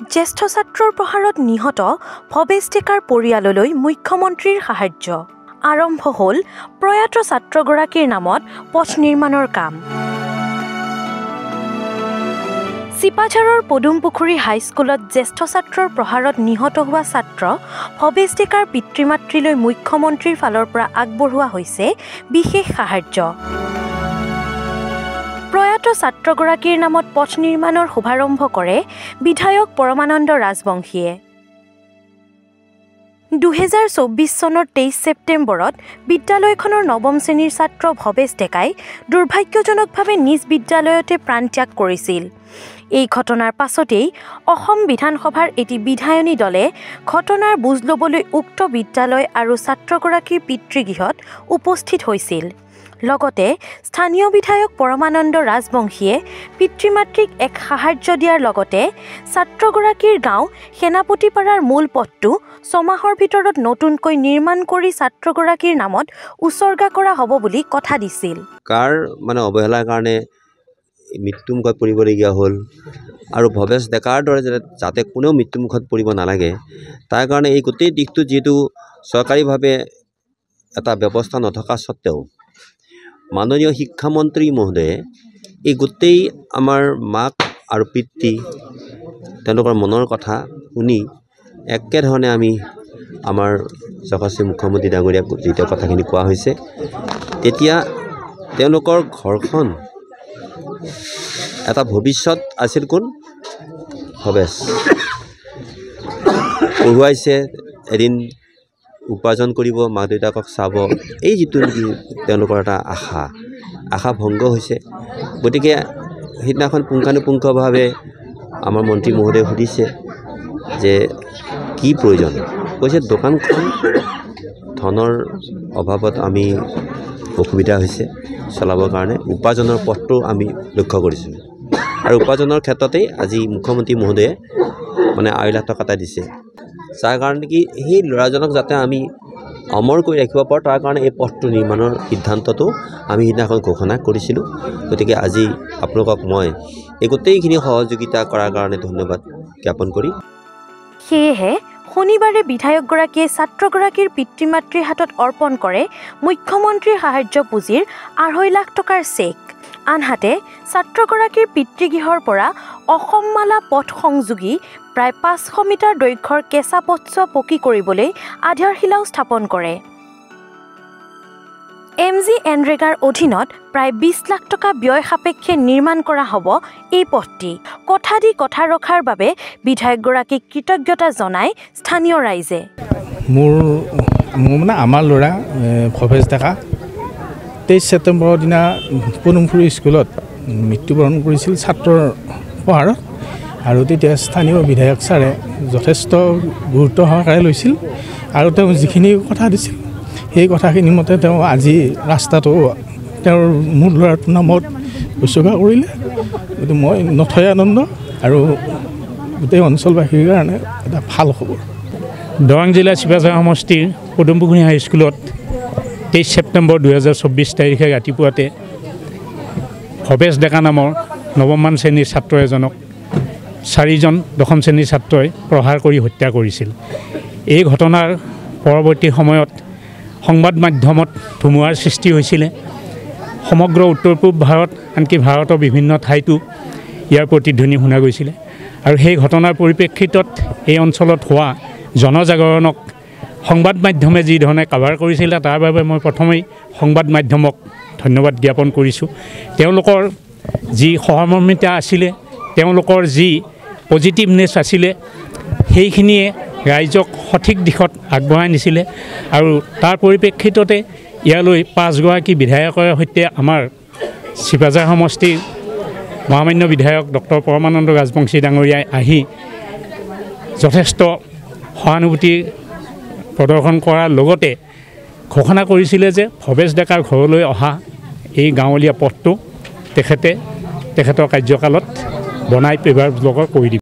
জ্যেষ্ঠ ছাত্ৰৰ প্ৰহাৰত নিহত ভৱেশ ডেকাৰ পৰিয়াললৈ মুখ্যমন্ত্ৰীৰ সাহায্য আৰম্ভ হ'ল প্ৰয়াত ছাত্ৰগৰাকীৰ নামত পথ নিৰ্মাণৰ কাম। চিপাঝাৰৰ পদুমপুখুৰী হাইস্কুলত জ্যেষ্ঠ ছাত্ৰৰ প্ৰহাৰত নিহত হোৱা ছাত্ৰ ভৱেশ ডেকাৰ পিতৃ-মাতৃলৈ মুখ্যমন্ত্ৰীৰ ফালৰ পৰা আগবঢ়োৱা হৈছে বিশেষ সাহায্য। প্ৰয়াত ছাত্ৰগৰাকীৰ নামত পথ নিৰ্মাণৰ শুভাৰম্ভ কৰে বিধায়ক পৰমানন্দ ৰাজবংশীয়ে। 2024 চনৰ 23 ছেপ্টেম্বৰত বিদ্যালয়খনৰ নৱম শ্ৰেণীৰ ছাত্ৰ ভৱেশ ডেকাই দুৰ্ভাগ্যজনকভাৱে নিজ বিদ্যালয়তে প্ৰাণত্যাগ কৰিছিল। এই ঘটনাৰ পাছতেই অসম বিধানসভাৰ এটি বিধায়নী দলে ঘটনাৰ বুজ ল'বলৈ উক্ত বিদ্যালয় আৰু ছাত্ৰগৰাকীৰ পিতৃগৃহত উপস্থিত হৈছিল। লগতে স্থানীয় বিধায়ক পৰমানন্দ ৰাজবংশীয়ে পিতৃ-মাতৃক এক সাহায্য দিয়াৰ লগতে ছাত্ৰগৰাকীৰ গাঁও সেনাপতিপাৰাৰ মূল পথটো 6 মাহৰ ভিতৰত নতুনকৈ নিৰ্মাণ কৰি ছাত্ৰগৰাকীৰ নামত উচৰ্গা কৰা হ'ব বুলি কথা দিছিল। কাৰ অৱহেলাৰ কাৰণে মৃত্যুমুখত পৰিবলগীয়া হ'ল আৰু ভৱেশ ডেকাৰ দৰে যাতে কোনেও মৃত্যুমুখত পৰিব নালাগে তাৰ কাৰণে এই গোটেই দিশটো যিহেতু চৰকাৰীভাৱে এটা ব্যৱস্থা নথকা স্বত্তেও মাননীয় শিক্ষামন্ত্ৰী মহোদয়ে এই গোটেই আমাৰ মাক আৰু পিতৃ তেওঁলোকৰ মনৰ কথা শুনি একেধৰণে আমি আমাৰ যশস্বী মুখ্যমন্ত্ৰী ডাঙৰীয়াক যেতিয়া কথাখিনি কোৱা হৈছে তেতিয়া তেওঁলোকৰ ঘৰখন এটা ভৱিষ্যত আছিল কোন ভৱেশ পঢ়ুৱাইছে এদিন উপাৰ্জন কৰিব মা দেউতাকক চাব এই যিটো নেকি তেওঁলোকৰ এটা আশা ভংগ হৈছে। গতিকে সেইদিনাখন পুংখানুপুংখভাৱে আমাৰ মন্ত্ৰী মহোদয়ে সুধিছে যে কি প্ৰয়োজন কৈছে দোকানখন ধনৰ অভাৱত আমি অসুবিধা হৈছে চলাবৰ কাৰণে উপাৰ্জনৰ পথটো আমি লক্ষ্য কৰিছোঁ আৰু উপাৰ্জনৰ ক্ষেত্ৰতেই আজি মুখ্যমন্ত্ৰী মহোদয়ে আঢ়ৈ লাখ টকা এটা দিছে যাৰ কাৰণে কি সেই ল'ৰাজনক যাতে আমি অমৰ কৰি ৰাখিব পাৰোঁ তাৰ কাৰণে এই পথটো নিৰ্মাণৰ সিদ্ধান্তটো আমি সিদিনাখন ঘোষণা কৰিছিলোঁ। গতিকে আজি আপোনালোকক মই এই গোটেইখিনি সহযোগিতা কৰাৰ কাৰণে ধন্যবাদ জ্ঞাপন কৰি সেয়েহে শনিবাৰে বিধায়কগৰাকীয়ে ছাত্ৰগৰাকীৰ পিতৃ-মাতৃৰ হাতত অৰ্পণ কৰে মুখ্যমন্ত্ৰীৰ সাহায্য পুঁজিৰ 2.5 লাখ টকাৰ চেক। আনহাতে ছাত্ৰগৰাকীৰ পিতৃগৃহৰ পৰা অসমমালা পথ সংযোগী প্ৰায় 500 মিটাৰ দৈৰ্ঘ্যৰ কেঁচা পথছোৱা পকী কৰিবলৈ আধাৰশিলাও স্থাপন কৰে। MGNৰেগাৰ অধীনত প্ৰায় 20 লাখ টকা ব্যয় সাপেক্ষে নিৰ্মাণ কৰা হ'ব এই পথটি। কথা দি কথা ৰখাৰ বাবে বিধায়কগৰাকীক কৃতজ্ঞতা জনায় স্থানীয় ৰাইজে। মোৰ আমাৰ ল'ৰা ভৱেশ ডেকা 23 ছেপ্টেম্বৰৰ দিনা পদুমপুখুৰী স্কুলত মৃত্যুবৰণ কৰিছিল ছাত্ৰৰ প্ৰহাৰত আৰু তেতিয়া স্থানীয় বিধায়ক ছাৰে যথেষ্ট গুৰুত্ব সহকাৰে লৈছিল আৰু তেওঁ যিখিনি কথা দিছিল সেই কথাখিনি মতে তেওঁ আজি ৰাস্তাটো তেওঁৰ মোৰ ল'ৰাটোৰ নামত উচৰ্গা কৰিলে। গতিকে মই নথৈ আনন্দ আৰু গোটেই অঞ্চলবাসীৰ কাৰণে এটা ভাল খবৰ। দৰং জিলা চিপাঝাৰ সমষ্টিৰ পদুমপুখুৰী হাইস্কুলত 23 ছেপ্টেম্বৰ 2024 তাৰিখে ৰাতিপুৱাতে ভৱেশ ডেকা নামৰ নৱমমান শ্ৰেণীৰ ছাত্ৰ এজনক 4জন দশম শ্ৰেণীৰ ছাত্ৰই প্ৰহাৰ কৰি হত্যা কৰিছিল। এই ঘটনাৰ পৰৱৰ্তী সময়ত সংবাদ মাধ্যমত ধুমুহাৰ সৃষ্টি হৈছিলে। সমগ্ৰ উত্তৰ পূব ভাৰত আনকি ভাৰতৰ বিভিন্ন ঠাইতো ইয়াৰ প্ৰতিধ্বনি শুনা গৈছিলে আৰু সেই ঘটনাৰ পৰিপ্ৰেক্ষিতত এই অঞ্চলত হোৱা জনজাগৰণক সংবাদ মাধ্যমে যি ধৰণে কাভাৰ কৰিছিলে তাৰ বাবে মই প্ৰথমেই সংবাদ মাধ্যমক ধন্যবাদ জ্ঞাপন কৰিছোঁ। তেওঁলোকৰ যি সহমৰ্মিতা আছিলে তেওঁলোকৰ যি পজিটিভনেছ আছিলে সেইখিনিয়ে ৰাইজক সঠিক দিশত আগবঢ়াই নিছিলে আৰু তাৰ পৰিপ্ৰেক্ষিততে ইয়ালৈ 5গৰাকী বিধায়কৰ সৈতে আমাৰ চিপাঝাৰ সমষ্টিৰ মহামান্য বিধায়ক ডক্টৰ পৰমানন্দ ৰাজবংশী ডাঙৰীয়াই আহি যথেষ্ট সহানুভূতি প্ৰদৰ্শন কৰাৰ লগতে ঘোষণা কৰিছিলে যে ভৱেশ ডেকাৰ ঘৰলৈ অহা এই গাঁৱলীয়া পথটো তেখেতৰ কাৰ্যকালত বনাই পেভাৰ ব্লকৰ কৰি দিব।